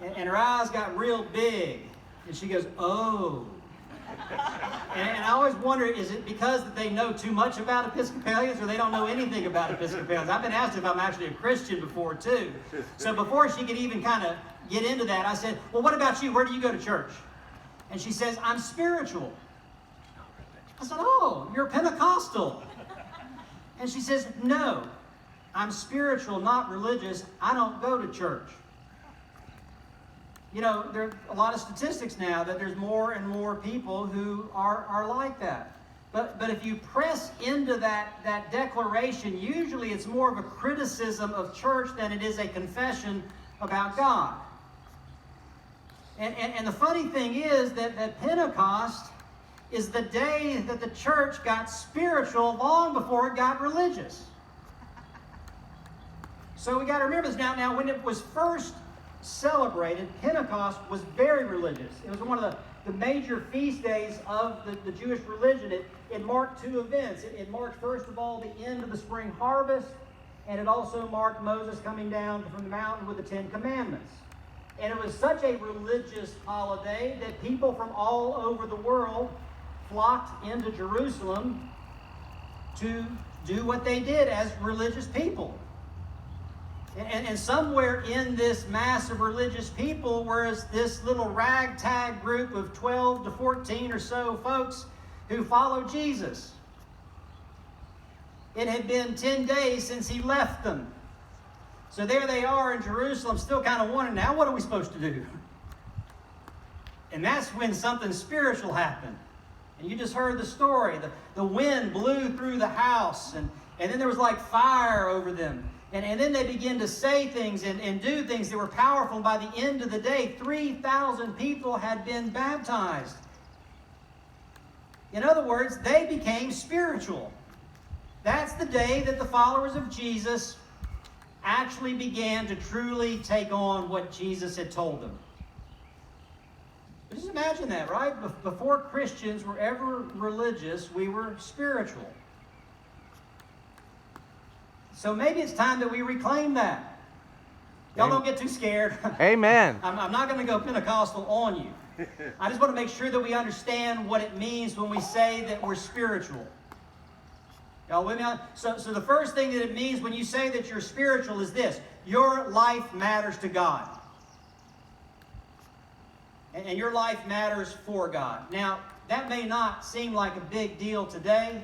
And her eyes got real big. And she goes, oh. And I always wonder, is it because that they know too much about Episcopalians or they don't know anything about Episcopalians? I've been asked if I'm actually a Christian before, too. So before she could even kind of get into that, I said, well, what about you? Where do you go to church? And she says, I'm spiritual. I said, oh, you're Pentecostal. And she says, no, I'm spiritual, not religious. I don't go to church. You know, there are a lot of statistics now that there's more and more people who are like that. But if you press into that declaration, usually it's more of a criticism of church than it is a confession about God. And the funny thing is that Pentecost is the day that the church got spiritual long before it got religious. So we got to remember this. Now, when it was first celebrated, Pentecost was very religious. It was one of the major feast days of the Jewish religion. It marked two events. It marked, first of all, the end of the spring harvest, and it also marked Moses coming down from the mountain with the Ten Commandments. And it was such a religious holiday that people from all over the world flocked into Jerusalem to do what they did as religious people. And somewhere in this mass of religious people was this little ragtag group of 12 to 14 or so folks who followed Jesus. It had been 10 days since he left them. So there they are in Jerusalem, still kind of wondering, now what are we supposed to do? And that's when something spiritual happened. And you just heard the story. The wind blew through the house, and then there was like fire over them. And then they began to say things and do things that were powerful. And by the end of the day, 3,000 people had been baptized. In other words, they became spiritual. That's the day that the followers of Jesus actually began to truly take on what Jesus had told them. But just imagine that, right? Before Christians were ever religious, we were spiritual. So maybe it's time that we reclaim that. Y'all don't get too scared. Amen. I'm not going to go Pentecostal on you. I just want to make sure that we understand what it means when we say that we're spiritual. Y'all with me? So the first thing that it means when you say that you're spiritual is this: your life matters to God. And your life matters for God. Now, that may not seem like a big deal today,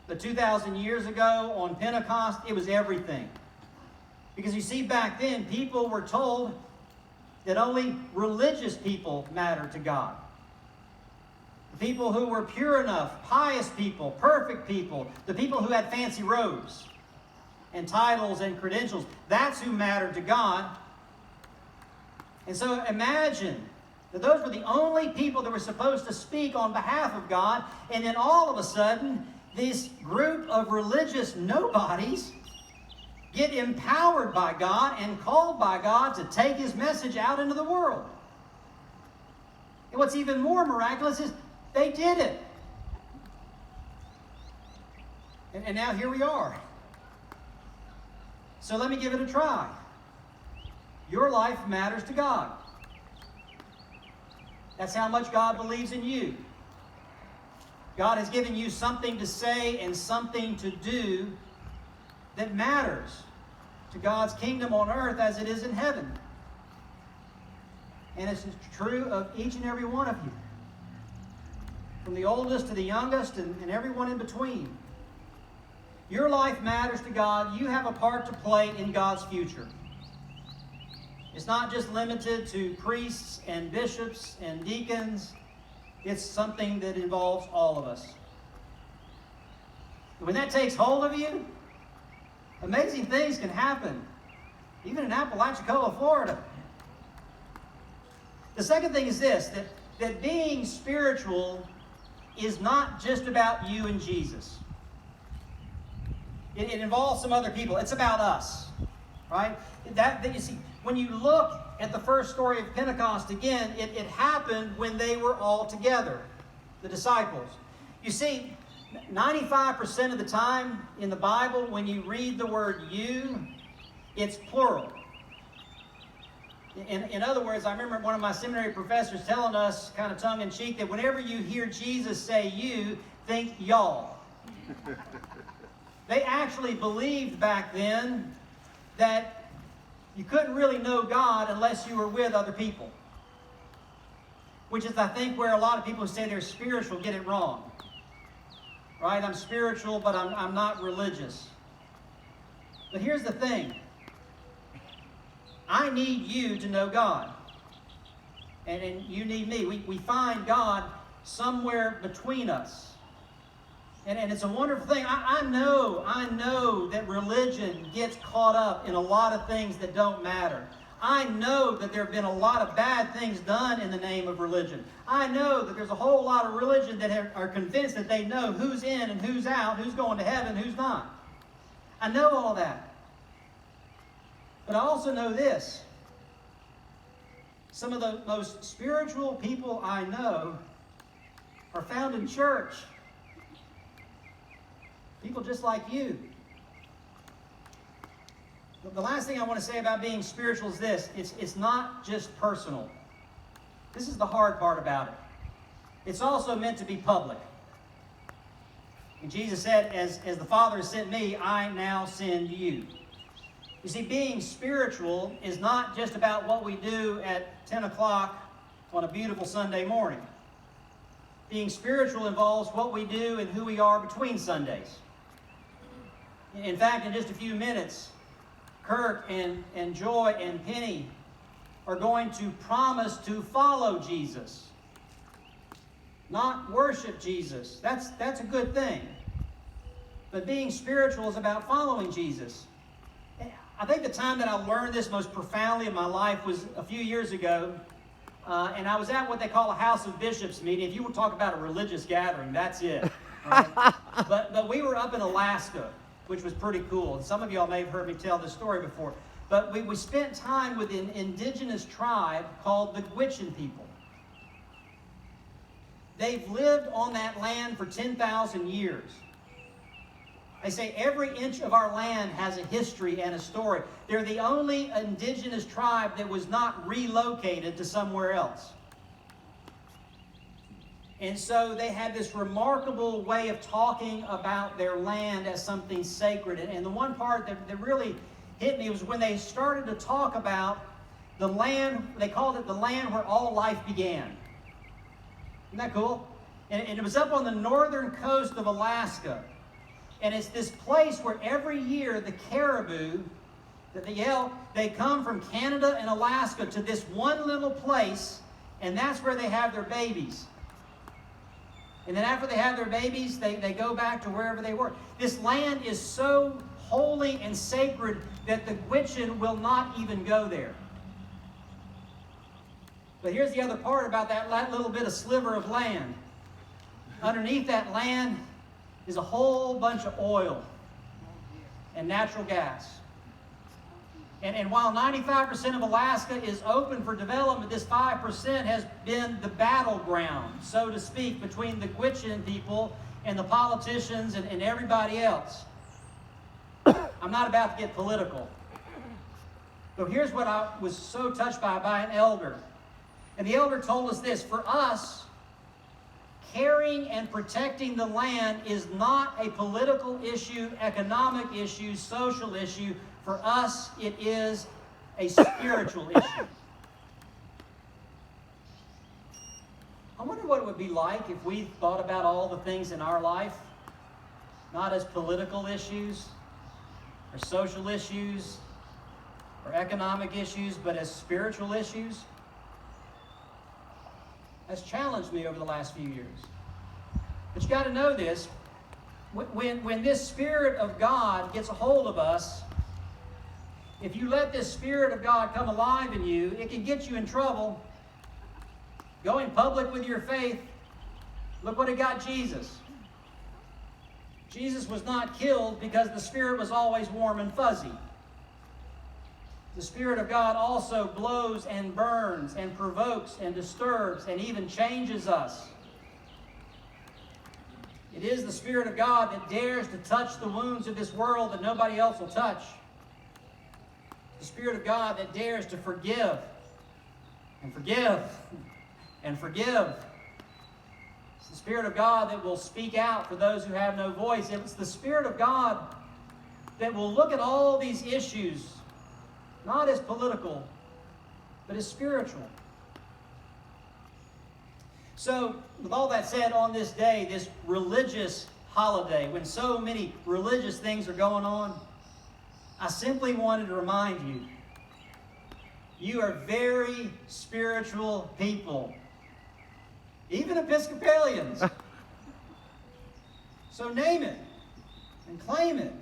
but 2,000 years ago on Pentecost, it was everything. Because you see, back then, people were told that only religious people mattered to God. The people who were pure enough, pious people, perfect people, the people who had fancy robes and titles and credentials, that's who mattered to God. And so imagine that those were the only people that were supposed to speak on behalf of God, and then all of a sudden, this group of religious nobodies get empowered by God and called by God to take His message out into the world. And what's even more miraculous is they did it. And now here we are. So let me give it a try. Your life matters to God. That's how much God believes in you. God has given you something to say and something to do that matters to God's kingdom on earth as it is in heaven. And it's true of each and every one of you. From the oldest to the youngest and everyone in between. Your life matters to God. You have a part to play in God's future. It's not just limited to priests and bishops and deacons. It's something that involves all of us. When that takes hold of you, amazing things can happen, even in Apalachicola, Florida. The second thing is this, that being spiritual is not just about you and Jesus. It involves some other people. It's about us, right? That you see, when you look at the first story of Pentecost again, it happened when they were all together, the disciples. You see, 95% of the time in the Bible, when you read the word you, it's plural. In other words, I remember one of my seminary professors telling us, kind of tongue-in-cheek, that whenever you hear Jesus say you, think y'all. They actually believed back then that you couldn't really know God unless you were with other people. Which is, I think, where a lot of people who say they're spiritual get it wrong. Right? I'm spiritual, but I'm not religious. But here's the thing. I need you to know God. And you need me. We find God somewhere between us. And it's a wonderful thing. I know that religion gets caught up in a lot of things that don't matter. I know that there have been a lot of bad things done in the name of religion. I know that there's a whole lot of religion that are convinced that they know who's in and who's out, who's going to heaven, who's not. I know all that. But I also know this. Some of the most spiritual people I know are found in church. People just like you. The last thing I want to say about being spiritual is this. It's not just personal. This is the hard part about it. It's also meant to be public. And Jesus said, as the Father has sent me, I now send you. You see, being spiritual is not just about what we do at 10 o'clock on a beautiful Sunday morning. Being spiritual involves what we do and who we are between Sundays. In fact, in just a few minutes, Kirk and Joy and Penny are going to promise to follow Jesus, not worship Jesus. That's a good thing. But being spiritual is about following Jesus. I think the time that I learned this most profoundly in my life was a few years ago, and I was at what they call a House of Bishops meeting. If you would talk about a religious gathering, that's it. Right? But we were up in Alaska, which was pretty cool. And some of y'all may have heard me tell this story before. But we spent time with an indigenous tribe called the Gwich'in people. They've lived on that land for 10,000 years. They say every inch of our land has a history and a story. They're the only indigenous tribe that was not relocated to somewhere else. And so they had this remarkable way of talking about their land as something sacred. And the one part that really hit me was when they started to talk about the land. They called it the land where all life began. Isn't that cool? And it was up on the northern coast of Alaska. And it's this place where every year the caribou, the elk, they come from Canada and Alaska to this one little place, and that's where they have their babies. And then after they have their babies, they go back to wherever they were. This land is so holy and sacred that the Gwich'in will not even go there. But here's the other part about that little bit of sliver of land. Underneath that land is a whole bunch of oil and natural gas. And while 95% of Alaska is open for development, this 5% has been the battleground, so to speak, between the Gwich'in people and the politicians and everybody else. I'm not about to get political. But here's what I was so touched by an elder. And the elder told us this: for us, caring and protecting the land is not a political issue, economic issue, social issue. For us, it is a spiritual issue. I wonder what it would be like if we thought about all the things in our life, not as political issues, or social issues, or economic issues, but as spiritual issues. That's challenged me over the last few years. But you got to know this. When this Spirit of God gets a hold of us, if you let this Spirit of God come alive in you, it can get you in trouble. Going public with your faith, look what it got Jesus. Jesus was not killed because the Spirit was always warm and fuzzy. The Spirit of God also blows and burns and provokes and disturbs and even changes us. It is the Spirit of God that dares to touch the wounds of this world that nobody else will touch. The Spirit of God that dares to forgive and forgive and forgive. It's the Spirit of God that will speak out for those who have no voice. It's the Spirit of God that will look at all these issues, not as political, but as spiritual. So, with all that said, on this day, this religious holiday, when so many religious things are going on, I simply wanted to remind you, you are very spiritual people. Even Episcopalians. So name it and claim it.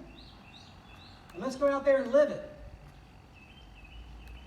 And let's go out there and live it.